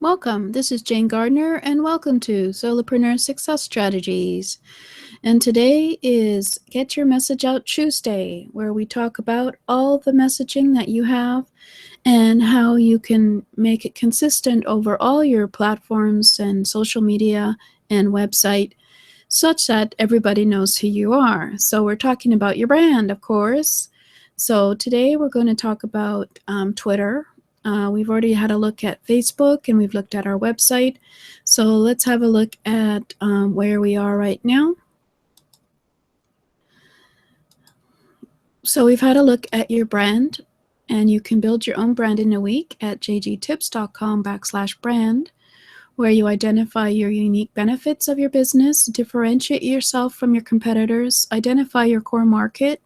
Welcome. This is Jane Gardner, and welcome to Solopreneur Success Strategies. And today is Get Your Message Out Tuesday, where we talk about all the messaging that you have and how you can make it consistent over all your platforms and social media and website, such that everybody knows who you are. So we're talking about your brand, of course. So today we're going to talk about Twitter. We've already had a look at Facebook and we've looked at our website. So let's have a look at where we are right now. So we've had a look at your brand, and you can build your own brand in a week at jgtips.com/brand, where you identify your unique benefits of your business, differentiate yourself from your competitors, identify your core market,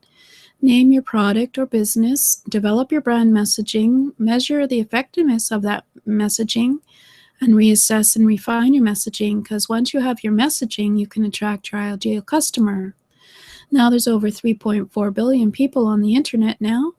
name your product or business, develop your brand messaging, measure the effectiveness of that messaging, and reassess and refine your messaging, because once you have your messaging, you can attract your ideal customer. Now there's over 3.4 billion people on the internet now,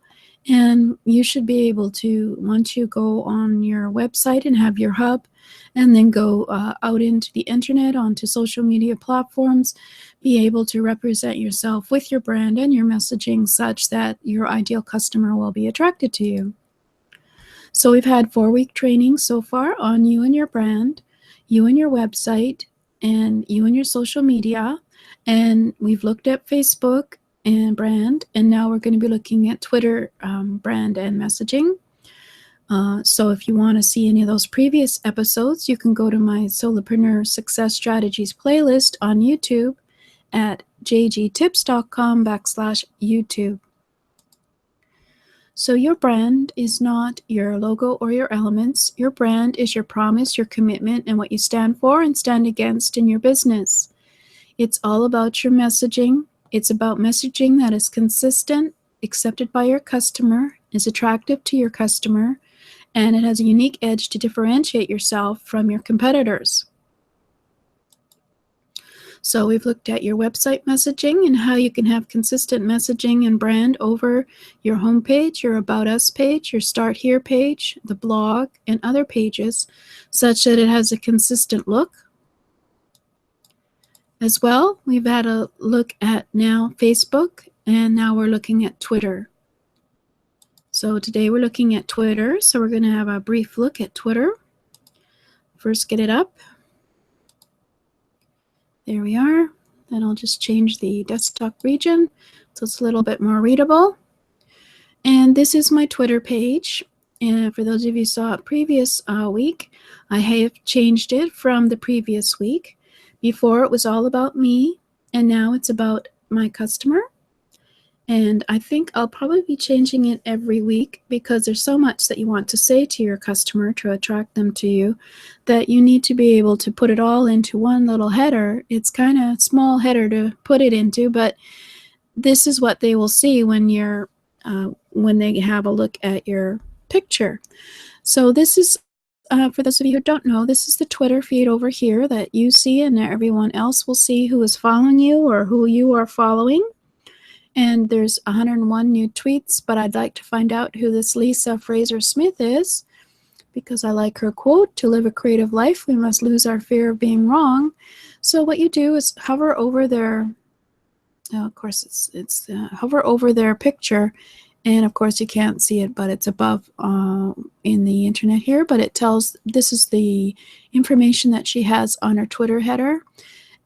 and you should be able to, once you go on your website and have your hub, and then go out into the internet, onto social media platforms, be able to represent yourself with your brand and your messaging such that your ideal customer will be attracted to you. So we've had 4-week training so far on you and your brand, you and your website, and you and your social media. And we've looked at Facebook and brand, and now we're going to be looking at Twitter brand and messaging. So if you want to see any of those previous episodes, you can go to my Solopreneur Success Strategies playlist on YouTube at jgtips.com/YouTube. So your brand is not your logo or your elements. Your brand is your promise, your commitment, and what you stand for and stand against in your business. It's all about your messaging. It's about messaging that is consistent, accepted by your customer, is attractive to your customer, and it has a unique edge to differentiate yourself from your competitors. So we've looked at your website messaging and how you can have consistent messaging and brand over your homepage, your About Us page, your Start Here page, the blog, and other pages, such that it has a consistent look. As well, we've had a look at now Facebook, and now we're looking at Twitter. So today we're looking at Twitter, so we're going to have a brief look at Twitter. First, get it up. There we are. Then I'll just change the desktop region so it's a little bit more readable. And this is my Twitter page. And for those of you who saw it previous week, I have changed it from the previous week. Before it was all about me, and now it's about my customer. And I think I'll probably be changing it every week, because there's so much that you want to say to your customer to attract them to you that you need to be able to put it all into one little header. It's kind of a small header to put it into, but this is what they will see when they have a look at your picture. So this is for those of you who don't know, this is the Twitter feed over here that you see, and everyone else will see who is following you or who you are following. And there's 101 new tweets, but I'd like to find out who this Lisa Fraser Smith is, because I like her quote, "To live a creative life, we must lose our fear of being wrong." So what you do is hover over their, of course it's hover over their picture, and of course you can't see it, but it's above in the internet here, but it tells, this is the information that she has on her Twitter header,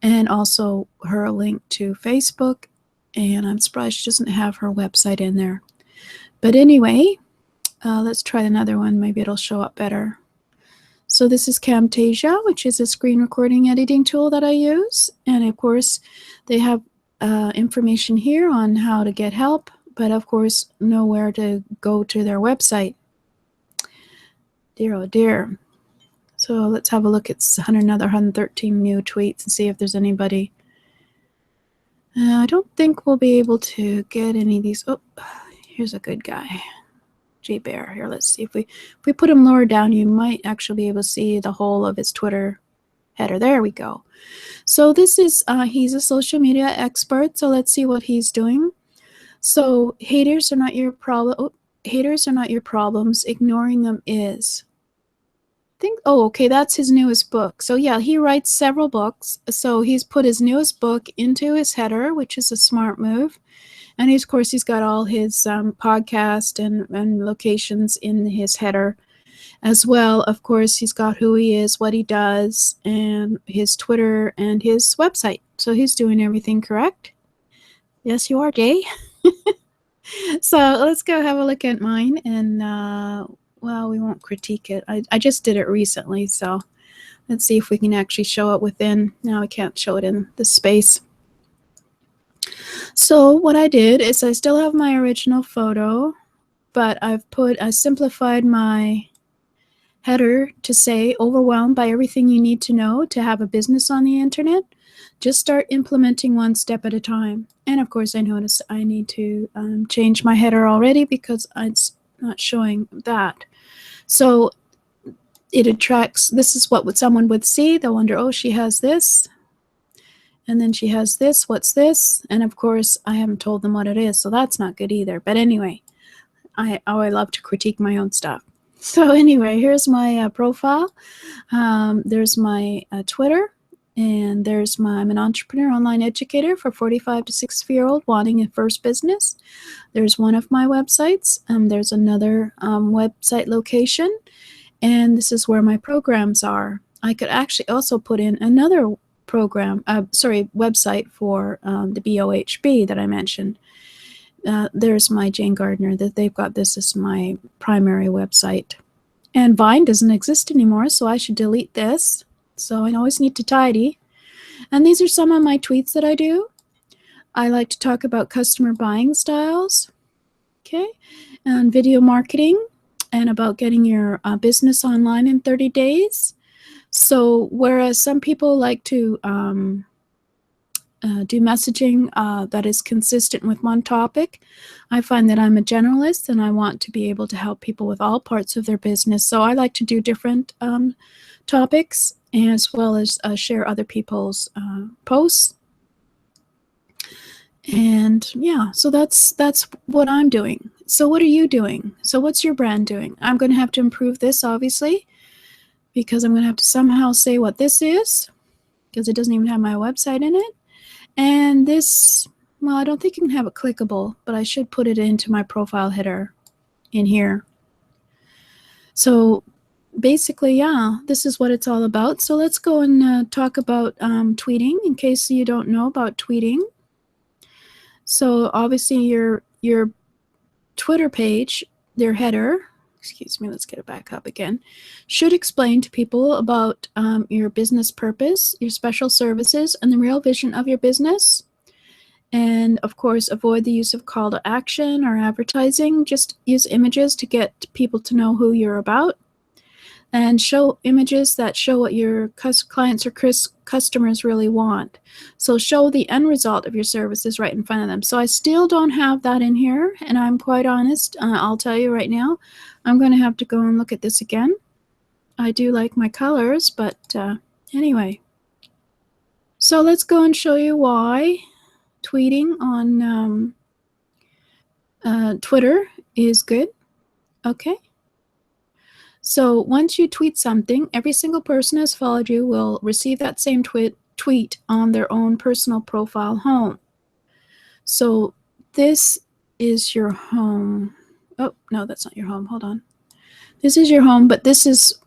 and also her link to Facebook. And I'm surprised she doesn't have her website in there. But anyway, let's try another one. Maybe it'll show up better. So this is Camtasia, which is a screen recording editing tool that I use. And of course, they have information here on how to get help, but of course, nowhere to go to their website. Dear, oh dear. So let's have a look at another 113 new tweets and see if there's anybody. I don't think we'll be able to get any of these. Oh, here's a good guy. J Bear. Here, let's see if we put him lower down, you might actually be able to see the whole of his Twitter header. There we go. So this is he's a social media expert. So let's see what he's doing. So haters are not your problem. Oh, haters are not your problems. Ignoring them is. think, oh, okay, that's his newest book. So yeah, he writes several books. So he's put his newest book into his header, which is a smart move. And of course, he's got all his podcast and locations in his header as well. Of course, he's got who he is, what he does, and his Twitter and his website. So he's doing everything correct. Yes, you are, Jay. So let's go have a look at mine. And, well, we won't critique it. I just did it recently. So let's see if we can actually show it within. No, we can't show it in this space. So what I did is I still have my original photo, but I simplified my header to say, overwhelmed by everything you need to know to have a business on the internet. Just start implementing one step at a time. And of course, I noticed I need to change my header already because it's not showing that. So it attracts, this is what someone would see. They'll wonder, oh, she has this. And then she has this, what's this? And of course, I haven't told them what it is, so that's not good either. But anyway, I love to critique my own stuff. So anyway, here's my profile. There's my Twitter, and I'm an entrepreneur, online educator for 45 to 60-year-old wanting a first business. There's one of my websites. There's another website location, and this is where my programs are. I could actually also put in another website for the BOHB that I mentioned. There's my Jane Gardner, that they've got this as my primary website. And Vine doesn't exist anymore, so I should delete this. So I always need to tidy. And these are some of my tweets that I do. I like to talk about customer buying styles, okay, and video marketing, and about getting your business online in 30 days. So whereas some people like to do messaging that is consistent with one topic, I find that I'm a generalist and I want to be able to help people with all parts of their business. So I like to do different topics, as well as share other people's posts. And yeah, so that's what I'm doing. So what are you doing? So what's your brand doing? I'm going to have to improve this, obviously, because I'm going to have to somehow say what this is, because it doesn't even have my website in it. And this, well, I don't think you can have it clickable, but I should put it into my profile header in here. So basically, yeah, this is what it's all about. So let's go and talk about tweeting, in case you don't know about tweeting. So obviously your Twitter page, their header, excuse me, let's get it back up again, should explain to people about your business purpose, your special services, and the real vision of your business. And of course, avoid the use of call to action or advertising. Just use images to get people to know who you're about. And show images that show what your clients or customers really want. So show the end result of your services right in front of them. So I still don't have that in here, and I'm quite honest. I'll tell you right now, I'm going to have to go and look at this again. I do like my colors, but anyway. So let's go and show you why tweeting on Twitter is good. Okay. So once you tweet something, every single person who's followed you will receive that same tweet on their own personal profile home. So this is your home. Oh, no, that's not your home. Hold on. This is your home, but this is,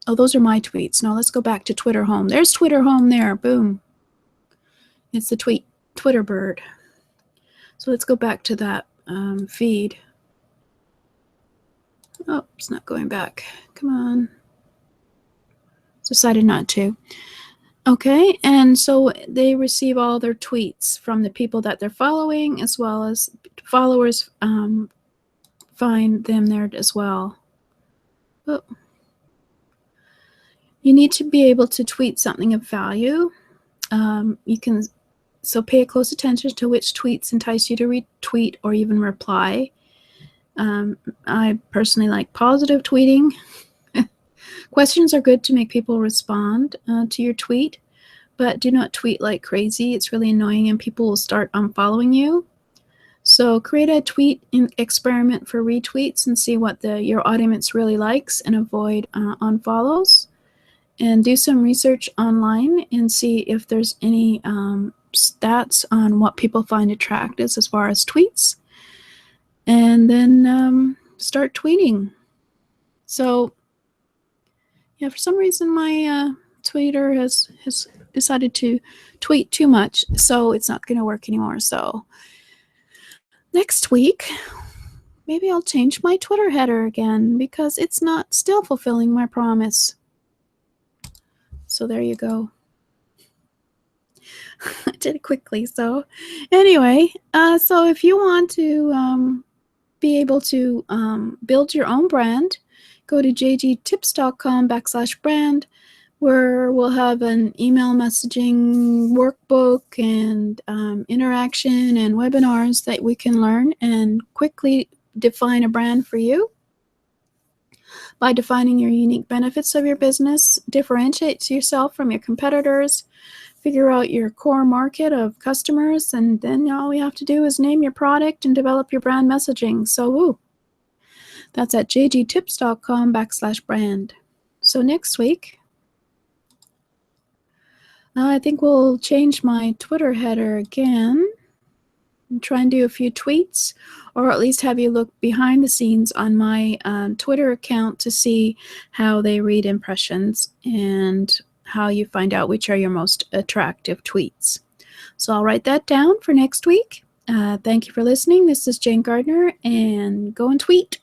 oh, those are my tweets. Now let's go back to Twitter home. There's Twitter home there. Boom. It's the Twitter bird. So let's go back to that feed. Oh, it's not going back. Come on. Decided not to. Okay, and so they receive all their tweets from the people that they're following, as well as followers find them there as well. Oh. You need to be able to tweet something of value. So pay close attention to which tweets entice you to retweet or even reply. I personally like positive tweeting. Questions are good to make people respond to your tweet, but do not tweet like crazy. It's really annoying and people will start unfollowing you. So create a tweet experiment for retweets and see what your audience really likes, and avoid unfollows. And do some research online and see if there's any stats on what people find attractive as far as tweets. And then start tweeting. So yeah, for some reason my Twitter has decided to tweet too much, so it's not going to work anymore. So next week, maybe I'll change my Twitter header again, because it's not still fulfilling my promise. So there you go. I did it quickly. So anyway, so if you want to be able to build your own brand, go to jgtips.com/brand, where we'll have an email messaging workbook and interaction and webinars that we can learn and quickly define a brand for you. By defining your unique benefits of your business, differentiate yourself from your competitors, figure out your core market of customers, and then all you have to do is name your product and develop your brand messaging. So woo! That's at jgtips.com/brand. So next week, I think we'll change my Twitter header again and try and do a few tweets, or at least have you look behind the scenes on my Twitter account to see how they read impressions and how you find out which are your most attractive tweets. So I'll write that down for next week. Thank you for listening. This is Jane Gardner, and go and tweet.